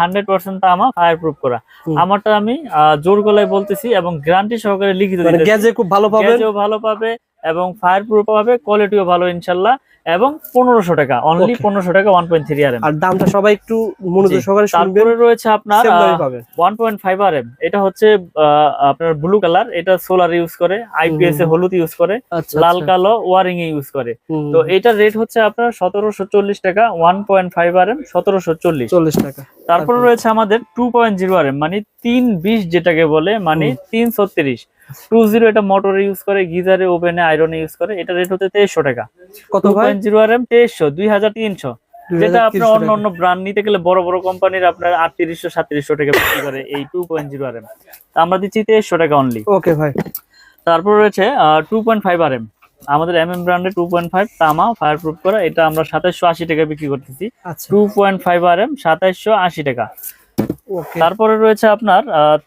100% তামা fire proof করা। আমারটা আমি জোর গলায় বলতেছি এবং গ্যারান্টি সহকারে লিখিত দিতেছি, গ্যাজে খুব ভালো পাবে, গ্যাজেও ভালো পাবে এবং ফায়ার প্রুফ পাবে, কোয়ালিটিও ভালো ইনশাআল্লাহ। এবং 1500 টাকা, অনলি 1500 টাকা 1.3 RM। আর দামটা সবাই একটু মনোযোগ সহকারে শুনবেন। তারপরে রয়েছে আপনার সেম দামে পাবেন 1.5 RM। এটা হচ্ছে আপনার ব্লু কালার, এটা সোলার ইউজ করে, আইপিএস এ হলুদ ইউজ করে, লাল কালো ওয়ারিং এ ইউজ করে। তো এটার রেট হচ্ছে আপনার 1740 টাকা, 1.5 RM 1740 টাকা। তারপরে রয়েছে আমাদের 2.0 RM, মানে 320 যেটাকে বলে, মানে 336 20। এটা মোটর ইউজ করে, গিজারে, ওভেনে, আয়রনে ইউজ করে। এটা রেট হচ্ছে 2300 টাকা। কত ভাই? 2.0 RM 2300, 2300। যেটা আপনার অন্য ব্র্যান্ড নিতে গেলে বড় বড় কোম্পানির আপনার 3800 3700 টাকা বিক্রি করে এই 2.0 RM। আমরা দিচ্ছি 2300 টাকা অনলি। ওকে ভাই। তারপর রয়েছে 2.5 RM, আমাদের ব্র্যান্ডে 2.5 তামা ফায়ার প্রুফ করা। এটা আমরা 2780 টাকা বিক্রি করতেছি। 2.5 RM 2780 টাকা। তারপরে রয়েছে আপনার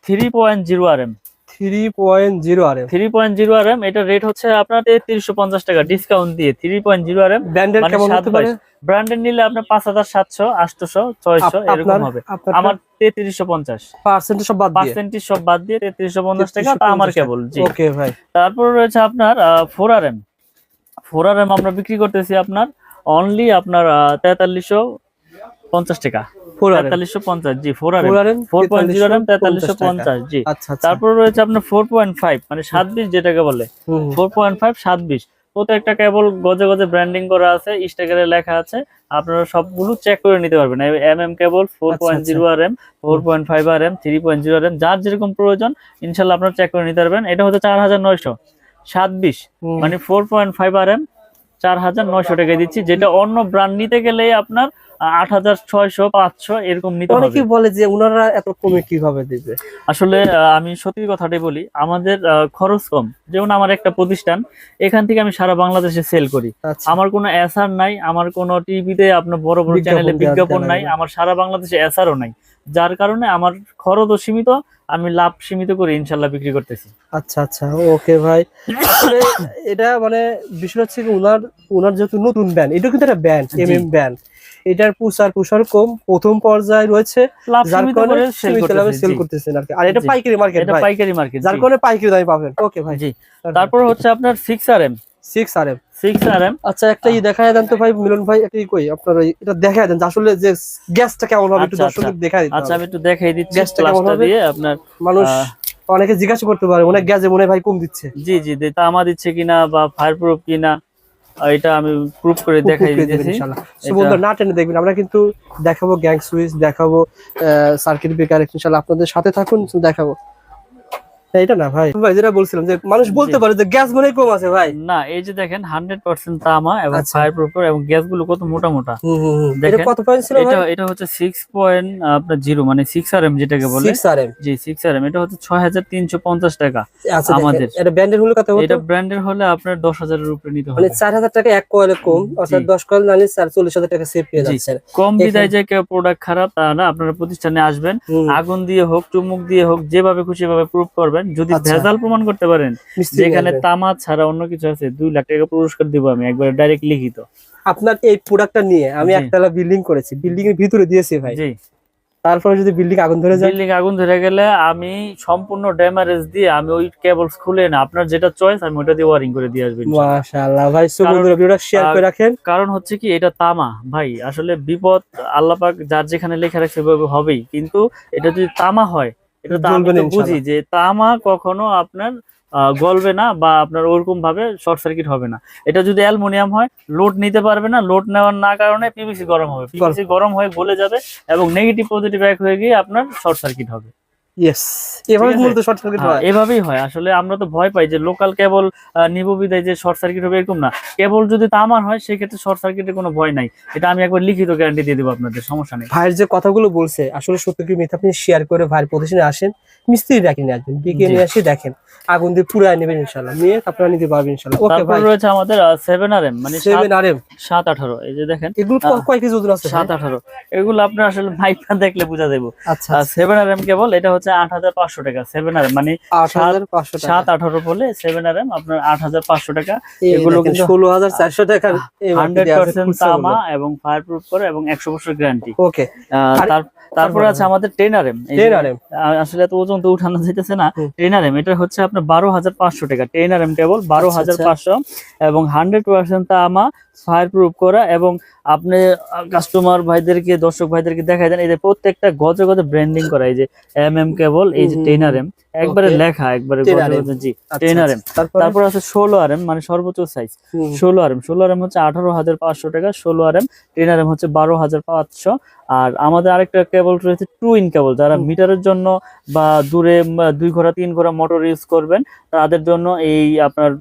3.0 RM। 3.0 RM এটা রেট হচ্ছে আপনার 3350 টাকা ডিসকাউন্ট দিয়ে। 3.0 RM ব্র্যান্ডের কেমন হতে পারে? ব্র্যান্ডের নিলে আপনার 5700 800 600 এরকম হবে। আমার 3350 পার্সেন্টেজ সব বাদ দিয়ে 3350 টাকা তা আমার কেবল। জি ওকে ভাই। তারপর রয়েছে আপনার 4 RM। 4 RM আমরা বিক্রি করতেছি আপনার অনলি আপনার 4350 টাকা। 4350 জি। 4 RM 4.0 RM 4350 জি। তারপর রয়েছে আপনার 4.5 মানে 27 যেটাকে বলে, 4.5 27। প্রত্যেকটা কেবল গজে গজে ব্র্যান্ডিং করা আছে, স্টিকারে লেখা আছে, আপনারা সবগুলো চেক করে নিতে পারবেন। কেবল 4.0 RM 4.5 RM 3.0 RM যার যেরকম প্রয়োজন ইনশাআল্লাহ আপনারা চেক করে নিতে পারবেন। এটা হচ্ছে 4927, মানে 4.5 RM 4900 টাকায় দিচ্ছি। যেটা অন্য ব্র্যান্ড নিতে গেলে আপনার 8600 500 এরকম নিতে হবে। অনেকেই বলে যে ওনারা এত কমে কিভাবে দিবে। আসলে আমি সত্যি কথাটাই বলি, আমাদের খরচ কম। যেমন আমার একটা প্রতিষ্ঠান, এখান থেকে আমি সারা বাংলাদেশে সেল করি। আমার কোনো এসআর নাই, আমার কোনো টিভিতে আপনার বড় বড় চ্যানেলে বিজ্ঞাপন নাই, আমার সারা বাংলাদেশে এসআরও নাই। যার কারণে আমার খরচও সীমিত, আমি লাভ সীমিত করে ইনশাআল্লাহ বিক্রি করতেছি। আচ্ছা ওকে ভাই। আসলে এটা মানে বিষয় হচ্ছে কি ওনার যেহেতু নতুন ব্র্যান্ড, এটা কিন্তু একটা ব্র্যান্ড ব্র্যান্ড, এটার প্রসার কম, প্রথম পর্যায়ে রয়েছে, যার কারণে সেল করতেছেন আর কি। আর এটা পাইকারি মার্কেট, এটা পাইকারি মার্কেট, যার কারণে পাইকারি দামে পাবেন। ওকে ভাই জি। তারপর হচ্ছে আপনার 6 RM। আচ্ছা একটা দেখায় দেন তো ভাই মিলন ভাই, একটা কই আপনার এটা দেখায় দেন আসলে যে গ্যাসটা কেমন হবে, একটু দর্শকদের দেখায় দিতে। আচ্ছা আমি একটু দেখাই দিচ্ছি গ্যাসটা কেমন হবে দিয়ে। আপনার মানুষ অনেকে জিজ্ঞাসা করতে পারে অনেক গ্যাসে মনে ভাই কম দিচ্ছে। জি তামা দিচ্ছে কিনা বা ফায়ার প্রুফ কিনা, এটা আমি প্রুফ করে দেখাই দিতেছি ইনশাআল্লাহ। বন্ধুরা না টেনে দেখবেন, আমরা কিন্তু দেখাবো গ্যাং সুইচ, দেখাবো সার্কিট ব্রেকার, ইনশাআল্লাহ আপনাদের সাথে থাকুন, দেখাবো। এটা না ভাই যেটা বলছিলাম যে মানুষ বলতে পারে যে গ্যাস মনে কম আছে ভাই। না, এই যে দেখেন 100% তামা এবং ফায়ার প্রুফ এবং গ্যাসগুলো কত মোটা মোটা। দেখেন কত পয়েন্ট ছিল ভাই? এটা হচ্ছে 6.0 মানে 6 RM যেটাকে বলে। 6 RM জি 6 RM। এটা হচ্ছে 6350 টাকা আমাদের। এটা ব্র্যান্ডের হলে কত হতো? এটা ব্র্যান্ডের হলে আপনার 10000 এর উপরে নিতে হবে, মানে 4000 টাকা এক কয়েলে কম, অর্থাৎ 10 কয়েল নিলে 44000 টাকা সেভ পেয়ে যাচ্ছেন। কম বিদায় যে কেউ প্রোডাক্ট খারাপ তা না, আপনারা প্রতিষ্ঠানে আসবেন, আগুন দিয়ে হোক চুমুক দিয়ে হোক যেভাবে খুশি ভাবে প্রুফ করবেন। যদি ভেজাল প্রমাণ করতে পারেন যেখানে তামা ছাড়া অন্য কিছু আছে, 2 লাখ টাকা পুরস্কার দিব আমি একবার ডাইরেক্ট লিখিত। আপনার এই প্রোডাক্টটা নিয়ে আমি একতলা বিল্ডিং করেছি, বিল্ডিং এর ভিতরে দিয়েছি ভাই। জি। তারপরে যদি বিল্ডিং আগুন ধরে যায়, বিল্ডিং আগুন ধরে গেলে আমি সম্পূর্ণ ড্যামেজ দিয়ে আমি ওই কেবলস খুলে না, আপনার যেটা চয়েস আমি ওটা দিয়ে ওয়্যারিং করে দিয়ে আসবেন। মাশাআল্লাহ ভাই, বন্ধুরা ভিডিওটা শেয়ার করে রাখেন। কারণ হচ্ছে কি এটা তামা ভাই, আসলে বিপদ আল্লাহ পাক যার যেখানে লেখা রাখছে সেভাবে হবেই, কিন্তু এটা যদি তামা হয়, এটা তো আমি তো বুঝি যে তামা কখনো আপনার গলবে না বা আপনার ওরকম ভাবে শর্ট সার্কিট হবে না। এটা যদি অ্যালুমিনিয়াম হয় লোড নিতে পারবে না, লোড নেওয়ার না কারণে পিভিসি গরম হবে, পিভিসি গরম হয়ে গলে যাবে এবং নেগেটিভ পজিটিভ এক হয়ে গিয়ে আপনার শর্ট সার্কিট হবে। এভাবেই হয়। আসলে আমরা তো ভয় পাই যে লোকাল কেবল নিবো বিদায় যে শর্ট সার্কিট হবে, এরকম না। কেবল যদি তামার হয় সেক্ষেত্রে শর্ট সার্কিটের কোনো ভয় নাই। এটা আমি একবার লিখিত গ্যারান্টি দিয়ে দেবো আপনাদের, সমস্যা নেই। ভাইয়ের যে কথাগুলো বলছে আসলে সত্য কি মিথ্যা আপনি শেয়ার করে ভাইয়ের প্রতিষ্ঠানে আসেন, মিস্ত্রি ডাকি নিয়ে আসবেন, বিকে নিয়ে আসি দেখেন আগুন দিয়ে পুরো নেবেন ইনশাআল্লাহ, নিয়ে আপনারা নিতে পারবেন ইনশাআল্লাহ। ওকে ভাই। রয়েছে আমাদের 7 RM মানে 7 RM 718। এই যে দেখেন এগুলো কয় কেজি ওজন আছে? 718। এগুলো আপনার আসলে মাইপটা দেখলে বোঝা যাবে। আচ্ছা 7 RM কেবল। এটা হচ্ছে হচ্ছে 8,500 টাকা 7RM, মানে 8,500 টাকা 7-18 বলে 7RM আপনার 8,500 টাকা। এগুলো কিন্তু 16,400 টাকা 100% তামা এবং ফায়ার প্রুফ করে এবং 100 বছর গ্যারান্টি। ওকে, তারপরে আছে আমাদের 10RM। আসলে এত ওজন তো উঠানো যাইতেছে না। 10RM এটা হচ্ছে আপনার 12,500 টাকা 10RM কেবল 12,500 এবং 100% তামা ফায়ার প্রুফ করা। এবং আপনি কাস্টমার ভাইদেরকে দর্শক ভাইদেরকে দেখাই দেন, এই যে প্রত্যেকটা গজে গজে ব্র্যান্ডিং করা, এই যে MM কেবল, এই যে 10RM একবারে লেখা, একবারে গজে গজে। জি 10RM। তারপর আছে 16RM, মানে সর্বোচ্চ সাইজ 16RM। 16RM হচ্ছে 18,500 টাকা 16RM। 10RM হচ্ছে 12,500। আর আমাদের আরেকটা কেবল রয়েছে টুইন কেবল, যারা মিটারের জন্য বা দূরে 2 ঘোড়া 3 ঘোড়া মোটর ইউজ করবেন তাদের জন্য এই আপনার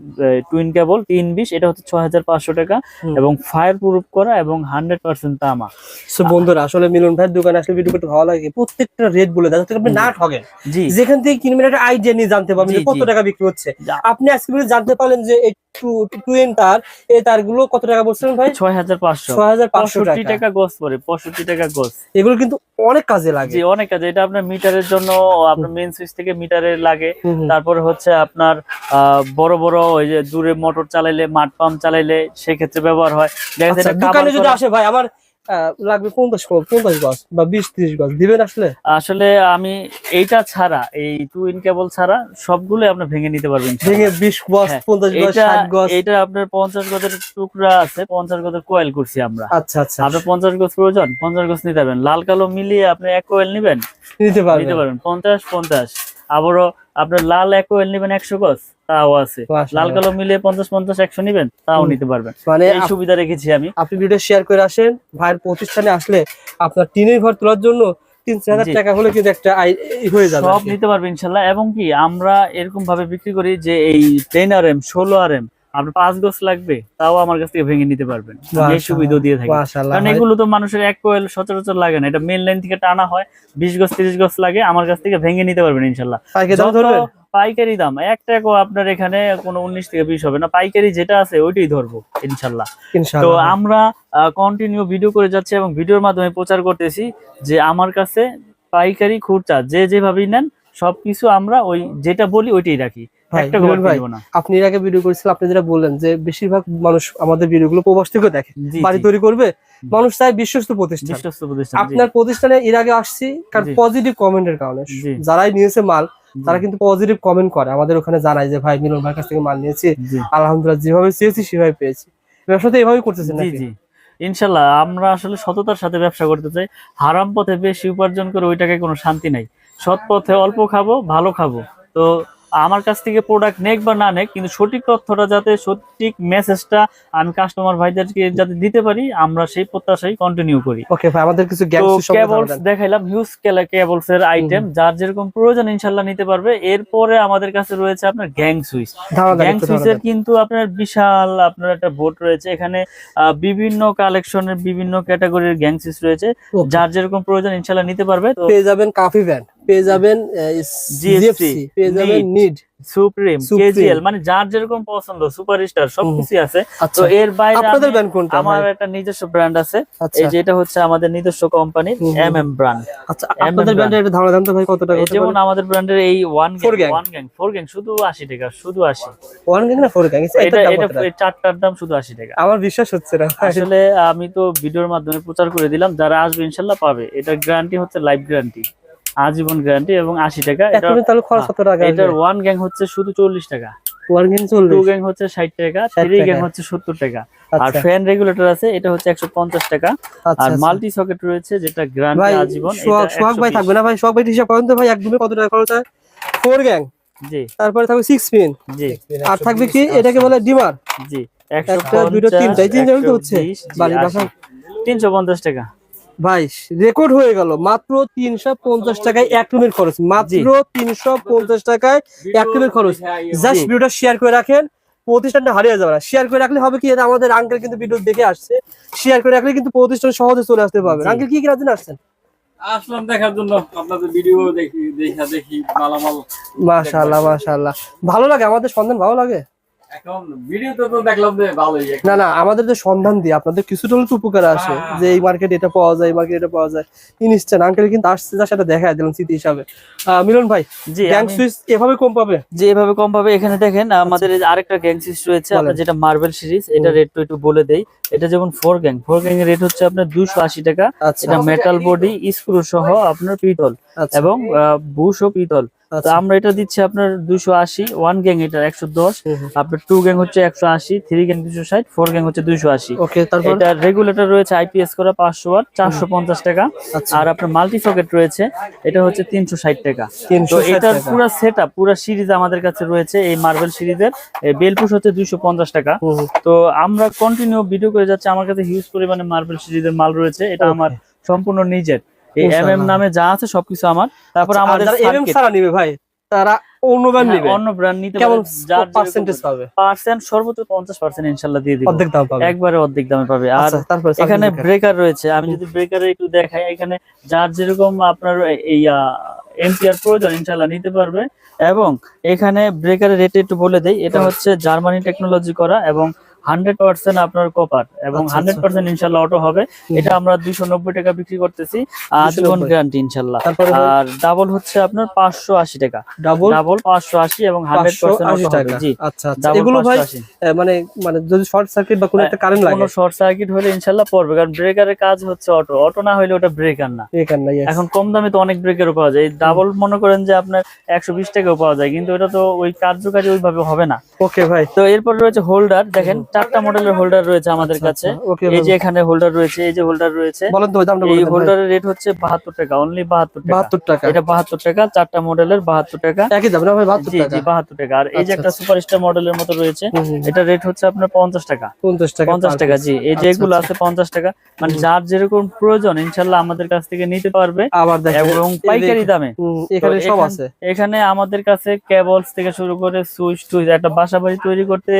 টুইন কেবল 320, এটা হচ্ছে 6,500 টাকা এবং ফায়ার প্রুফ করা এবং 100% তামা। সো বন্ধুরা, আসলে মিলন ভাইয়ের দোকানে আসলে ভিডিও করতে ভালো লাগে, প্রত্যেকটা রেট বলে দেয় যাতে আপনি না ঠকেন। জি, যেখান থেকে কিনবেন একটা আইডিয়া নিয়ে জানতে পারবেন যে কত টাকা বিক্রি হচ্ছে। আপনি আজকে জানতে পারলেন যে এই টুইন তার, এই তারগুলো কত টাকা বলছেন ভাই? 6,500 টাকা গজ পড়ে, 65 টাকা গজ। এগুলো কিন্তু অনেক কাজে লাগে। জি, অনেক কাজে। এটা আপনার মিটারের জন্য, আপনার মেইন সুইচ থেকে মিটারে লাগে। তারপরে হচ্ছে আপনার বড় বড় ওই যে দূরে মোটর চালাইলে, মাঠ পাম্প চালাইলে সেক্ষেত্রে ব্যবহার হয়। দোকানে যদি আসে ভাই আমার লাগবে 50 গজ বা 20-30 গজ দিবেন আসলে? আসলে আমি এইটা ছাড়া, এই টুইন কেবল ছাড়া সবগুলো আপনি ভেঙে নিতে পারবেন। ভেঙে 20 গজ 50 গজ 60 গজ। এটা আপনার 50 গজের টুকরা আছে, 50 গজের কয়েল করছি আমরা। আচ্ছা আচ্ছা, আপনার 50 গজ প্রয়োজন, 50 গজ নিতে পারবেন। লাল কালো মিলিয়ে আপনি এক কয়েল নিবেন, নিতে পারবেন 50-50। আবারও আপনার লাল এক কয়েল নিবেন 100 গজ, তাও আছে। লাল কালো মিলিয়ে 50-50-100 নিবেন, তাও নিতে পারবেন। মানে এই সুবিধা রেখেছি আমি। আপনি ভিডিও শেয়ার করে আসেন, ভাইয়ের প্রতিষ্ঠানে আসলে আপনার টিনের ঘর তোলার জন্য 3-4 হাজার টাকা হলে কিন্তু একটা হয়ে যাবে, সব নিতে পারবেন ইনশাল্লাহ। এবং কি আমরা এরকম ভাবে বিক্রি করি যে এই 10RM 16RM আপনার 5 গজ লাগবে, তাও আমার কাছ থেকে ভেঙে নিতে পারবেন। এই সুবিধা দিয়ে থাকি, কারণ এগুলো তো মানুষের এক কোয়েল সচরাচর লাগে না, এটা মেইন লাইন থেকে টানা হয়। 20 গজ 30 গজ লাগে, আমার কাছ থেকে ভেঙে নিতে পারবেন ইনশাল্লাহ। পাইকারি দাম 1 টাকাও আপনার এখানে কোনো 19 থেকে 20 হবে না, পাইকারি যেটা আছে ওইটাই ধরবো ইনশাল্লাহ। তো আমরা কন্টিনিউ ভিডিও করে যাচ্ছি এবং ভিডিওর মাধ্যমে প্রচার করতেছি যে আমার কাছে পাইকারি খুচরা যে যেভাবেই নেন সবকিছু আমরা ওই যেটা বলি ওইটাই রাখি। আপনি এর আগে ভিডিও করেছিলেন, আপনি যেটা বললেন যে বেশিরভাগ মানুষ আমাদের ভিডিওগুলো প্রবাস থেকে দেখে, বাড়ি তৈরি করবে, মানুষ চায় বিশ্বস্ত প্রতিষ্ঠান। আপনার প্রতিষ্ঠানে এর আগে আসছি কারণ পজিটিভ কমেন্টের কারণে, যারাই নিয়েছে মাল তারা কিন্তু পজিটিভ কমেন্ট করে, আমাদের ওখানে জানায় যে ভাই মিলন ভাইয়ের কাছ থেকে মাল নিয়েছি, আলহামদুলিল্লাহ যেভাবে চেয়েছি সেভাবে পেয়েছি। ব্যবসা তো এভাবেই করতেছেন নাকি? ইনশাল্লাহ আমরা আসলে সততার সাথে ব্যবসা করতে চাই। হারাম পথে বেশি উপার্জন করে ওই টাকায় কোনো শান্তি নাই। সৎ পথে অল্প খাবো, ভালো খাবো। তো আমার কাছ থেকে প্রোডাক্ট নেক বা না নেক, কিন্তু সঠিক তথ্যটা যাতে, সঠিক মেসেজটা আমি কাস্টমার ভাইদেরকে যাতে দিতে পারি, আমরা সেই প্রত্যাশাই কন্টিনিউ করি। ওকে ভাই, আমাদের কিছু কেবলস দেখাইলাম, হিউজ কেবলস এর আইটেম, যার যেরকম প্রয়োজন ইনশাআল্লাহ নিতে পারবে। এরপরে আমাদের কাছে রয়েছে আপনার গ্যাং সুইচ। গ্যাং সুইচের কিন্তু আপনার বিশাল আপনার একটা বোর্ড রয়েছে, এখানে বিভিন্ন কালেকশনের বিভিন্ন ক্যাটাগরির গ্যাং সুইচ রয়েছে, যার যেরকম প্রয়োজন ইনশাআল্লাহ নিতে পারবে। তো পেয়ে যাবেন কাফি ভ্যান, পেয়ে যাবেন জিএফসি, পেয়ে যাবেন নিড, সুপ্রিম, কেজিএল, মানে যার যেরকম পছন্দ সুপারস্টার সবকিছু আছে। তো এর বাইরে আপনাদের ব্র্যান্ড কোনটা? আমার একটা নিজস্ব ব্র্যান্ড আছে, এই যেটা হচ্ছে আমাদের নিজস্ব কোম্পানি MM ব্র্যান্ড। আচ্ছা, আপনাদের ব্র্যান্ডের এটা ধারণা দাম তো ভাই কত টাকা? যেমন আমাদের ব্র্যান্ডের এই 1 গ্যাং শুধু 80 টাকা, শুধু 80। 1 গ্যাং না 4 গ্যাং? এটা এই চারটার দাম শুধু 80 টাকা। আমার বিশ্বাস হচ্ছে না আসলে, আমি তো ভিডিওর মাধ্যমে প্রচার করে দিলাম, যারা আসবে ইনশাআল্লাহ পাবে। এটা গ্যারান্টি হচ্ছে লাইফ গ্যারান্টি, আজীবন গ্যারান্টি এবং 80 টাকা। তাহলে খরচ কত টাকা? এটার 1 গ্যাং হচ্ছে শুধু 40 টাকা, 1 গ্যাং 40, 2 গ্যাং হচ্ছে 60 টাকা, 3 গ্যাং হচ্ছে 70 টাকা। আর ফ্যান রেগুলেটর আছে, এটা হচ্ছে 150 টাকা। আর মাল্টি সকেট রয়েছে, যেটা গ্যারান্টি আজীবন। সোহাগ ভাই থাকবে না ভাই? সোহাগ ভাই হিসাব করেন তো ভাই, একদমই কত টাকা খরচ হয়? 4 গ্যাং, জি। তারপরে থাকবে 6 পিন, জি। আর থাকবে কি, এটাকে বলে ডিমার, জি। 150, 2, 3 তো হচ্ছে বাড়ি বাসা 350 টাকা। ভাই রেকর্ড হয়ে গেল, মাত্র 350 টাকায় এক রুমের খরচ, মাত্র 350 টাকায় এক রুমের খরচ। জাস্ট ভিডিওটা শেয়ার করে রাখেন, প্রতিষ্ঠানটা হারিয়ে যাবে না। শেয়ার করে রাখলে হবে কি, আমাদের আঙ্কেল কিন্তু ভিডিও দেখে আসছে, শেয়ার করে রাখলে কিন্তু প্রতিষ্ঠান সহজে চলে আসতে পারবে। আঙ্কেল কি কিনার জন্য আসছেন? আসলাম দেখার জন্য, আপনাদের ভিডিও দেখি মালামাল। মাশাআল্লাহ মাশাআল্লাহ, ভালো লাগে আমাদের সন্ধান, ভালো লাগে। এখন ভিডিওতে তো দেখলাম যে ভালোই না না, আমাদের যে সন্ধান দিয়ে আপনাদের কিছুটা হলে তো উপকার আসে, যে এই মার্কেটে এটা পাওয়া যায়, এই মার্কেটে এটা পাওয়া যায়। ইনস্ট্যান্ট আঙ্কেল কিন্তু আসছে, যার সাথে দেখা দিলাম স্মৃতি হিসাবে। মিলন ভাই, জি গ্যাং সুইচ এভাবে কম পাবে? যে এভাবে কম পাবে। এখানে দেখেন আমাদের এই যে আরেকটা গ্যাং সিরিজ রয়েছে, আপনার যেটা মার্বেল সিরিজ, এটা রেট তো একটু বলে দেই। এটা যেমন 4 গ্যাং এর রেট হচ্ছে আপনার 280 টাকা। এটা মেটাল বডি, স্ক্রু সহ আপনার পিতল এবং বুশ ও পিতল। তো আমরা এটা দিচ্ছি আপনার 280। 1 গ্যাং এটা 110, আপনার 2 গ্যাং হচ্ছে 180, 3 গ্যাং 260, 4 গ্যাং হচ্ছে 280। ওকে, তারপর এটা রেগুলেটর রয়েছে আইপিএস করা 500 ওয়াট, 450 টাকা। আর আপনার মাল্টি সকেট রয়েছে, এটা হচ্ছে 360 টাকা। তো এটার পুরো সেটআপ পুরো সিরিজ আমাদের কাছে রয়েছে। এই মার্বেল সিরিজের বেল পুশ হচ্ছে 250 টাকা। তো আমরা কন্টিনিউ ভিডিও করে যাচ্ছি, আমার কাছে হিউজ পরিমাণে মার্বেল সিরিজের মাল রয়েছে। এটা আমার সম্পূর্ণ নিজের, এই এমএম নামে যা আছে সবকিছু আমার। তারপর আমাদের এমএম ছাড়া নিবে ভাই, তারা অন্য ব্র্যান্ড নিবে, অন্য ব্র্যান্ড নিতে কেমন যার পার্সেন্টেজ পাবে? পার্সেন্ট সর্বোচ্চ 50% ইনশাআল্লাহ দিয়ে দিব, অর্ধেক দাম পাবে, একবারে অর্ধেক দামে পাবে। আর তারপর এখানে ব্রেকার রয়েছে, আমি যদি ব্রেকারে একটু দেখাই, এখানে যার যেরকম আপনার এই এম্পিয়ার প্রয়োজন ইনশাআল্লাহ নিতে পারবে। এবং এখানে ব্রেকারের রেট একটু বলে দেই, এটা হচ্ছে জার্মানি টেকনোলজি করা এবং 100% আপনার কপার এবং 100% ইনশাআল্লাহ অটো হবে। এটা আমরা 290 টাকা বিক্রি করতেছি, আজীবন গ্যারান্টি ইনশাআল্লাহ। আর ডাবল হচ্ছে আপনার 580 টাকা, ডাবল 580 এবং 100% অটো হবে। জি আচ্ছা, এগুলো ভাই মানে মানে যদি শর্ট সার্কিট বা কোনো একটা কারেন্ট লাগে, কোনো শর্ট সার্কিট হলে ইনশাআল্লাহ পড়বে, কারণ ব্রেকারের কাজ হচ্ছে অটো, অটো না হলে ওটা ব্রেকার না। এখন কম দামে তো অনেক ব্রেকারও পাওয়া যায়, ডাবল মনে করেন যে আপনার 120 টাকাও পাওয়া যায়, কিন্তু এটা তো ওই কার্যকারী ওইভাবে হবে না। ওকে ভাই, তো এরপর রয়েছে হোল্ডার, দেখেন 4টা মডেলের হোল্ডার রয়েছে আমাদের কাছে। এই যে এখানে হোল্ডার রয়েছে, এই যে হোল্ডার রয়েছে, এই হোল্ডারের রেট হচ্ছে 72 টাকা, অনলি 72 টাকা। এটা 72 টাকা, 4টা মডেলের 72 টাকা, একই দাম না ভাই? 72 টাকা, জি 72 টাকা। আর এই যে একটা সুপারস্টার মডেলের মতো রয়েছে, এটা রেট হচ্ছে আপনার 50 টাকা, 50 টাকা। জি, এই যে এগুলো আছে 50 টাকা। মানে যার যেরকম প্রয়োজন ইনশাআল্লাহ আমাদের কাছ থেকে নিতে পারবে এবং পাইকারি দামে। এখানে সব আছে, এখানে আমাদের কাছে কেবলস থেকে শুরু করে সুইচ টুইচ, একটা বাসাবাড়ি তৈরি করতে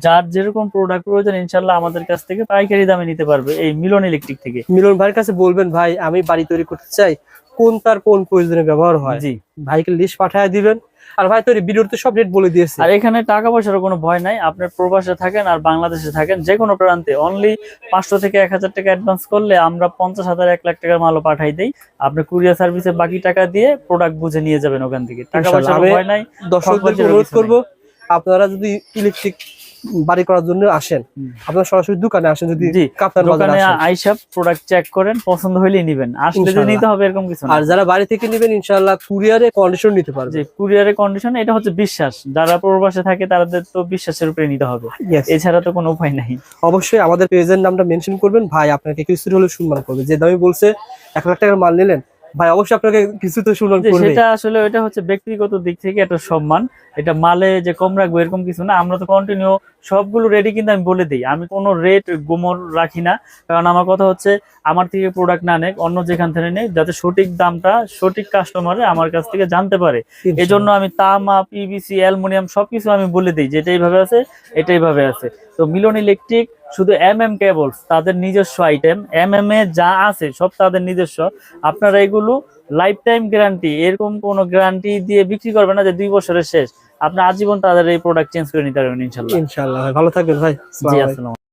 যার যেরকম প্রোডাক্ট প্রয়োজন ইনশাআল্লাহ আমাদের কাছ থেকে পাইকারি দামে নিতে পারবে এই মিলন ইলেকট্রিক থেকে। মিলন ভাইয়ের কাছে বলবেন, ভাই আমি বাড়ি তৈরি করতে চাই, কোন তার কোন প্রয়োজনে ব্যবহার হয়, জি ভাইকে লিস্ট পাঠিয়ে দিবেন। আর ভাই তৈরি ভিডিওতে সব রেট বলে দিয়েছে। আর এখানে টাকা পয়সার কোনো ভয় নাই, আপনার প্রবাসে থাকেন আর বাংলাদেশে থাকেন, যে কোনো প্রান্তে অনলি 500 থেকে 1000 টাকা অ্যাডভান্স করলে আমরা 50,000 1 লাখ টাকার মালও পাঠাই দেই। আপনি কুরিয়ার সার্ভিসে বাকি টাকা দিয়ে প্রোডাক্ট বুঝে নিয়ে যাবেন ওখান থেকে, টাকা পয়সার ভয় নাই। দর্শকদের অনুরোধ করবো, আপনারা যদি ইলেকট্রিক বাড়ি করার জন্য আসেন, আপনারা সরাসরি দোকানে আসেন, যদি দোকানে আইসা প্রোডাক্ট চেক করেন, পছন্দ হইলেই নেবেন, আসলে যে নিতে হবে এরকম কিছু না। আর যারা বাড়ি থেকে নেবেন ইনশাআল্লাহ কুরিয়ারে কন্ডিশন নিতে পারবে। জি, কুরিয়ারে কন্ডিশন, এটা হচ্ছে বিশ্বাস। যারা প্রবাসে থাকে তাদের তো বিশ্বাসের উপরে নিতে হবে, এছাড়া তো কোনো উপায় নাই। অবশ্যই আমাদের পেজের নামটা মেনশন করবেন, ভাই আপনাকে কিছু হলে সম্মান করবে। যে দামে বলছে 1 লাখ টাকার মাল নিলেন, ভাই অবশ্যই আপনাকে কিছু তো সম্মান করবে। সেটা আসলে ওটা হচ্ছে ব্যক্তিগত দিক থেকে একটা সম্মান, এটা মালে যে কম রাখবো এরকম কিছু না। আমরা তো কন্টিনিউ সবগুলো রেডি, কিন্তু আমি বলে দিই আমি কোনো রেট গোমর রাখি না, কারণ আমার কথা হচ্ছে আমার থেকে প্রোডাক্ট না নেক, অন্য যেখান থেকে নেই, যাতে সঠিক দামটা সঠিক কাস্টমারে আমার কাছ থেকে জানতে পারে। এজন্য আমি তামা, পিভিসি, অ্যালুমিনিয়াম সবকিছু আমি বলে দিই যে এটা এইভাবে আছে, এটা এইভাবে আছে। তো মিলন ইলেকট্রিক শুধু এমএম কেবলস তাদের নিজস্ব আইটেম, এমএম এ যা আছে সব তাদের নিজস্ব। আপনারা এগুলো লাইফ টাইম গ্যারান্টি, এরকম কোনো গ্যারান্টি দিয়ে বিক্রি করবে না যে 2 বছরের শেষ, আপনি আজীবন তাদের এই প্রোডাক্ট চেঞ্জ করে নিতে পারবেন ইনশাআল্লাহ। ইনশাআল্লাহ ভাই, ভালো থাকবেন ভাই। জি, আসসালামু আলাইকুম।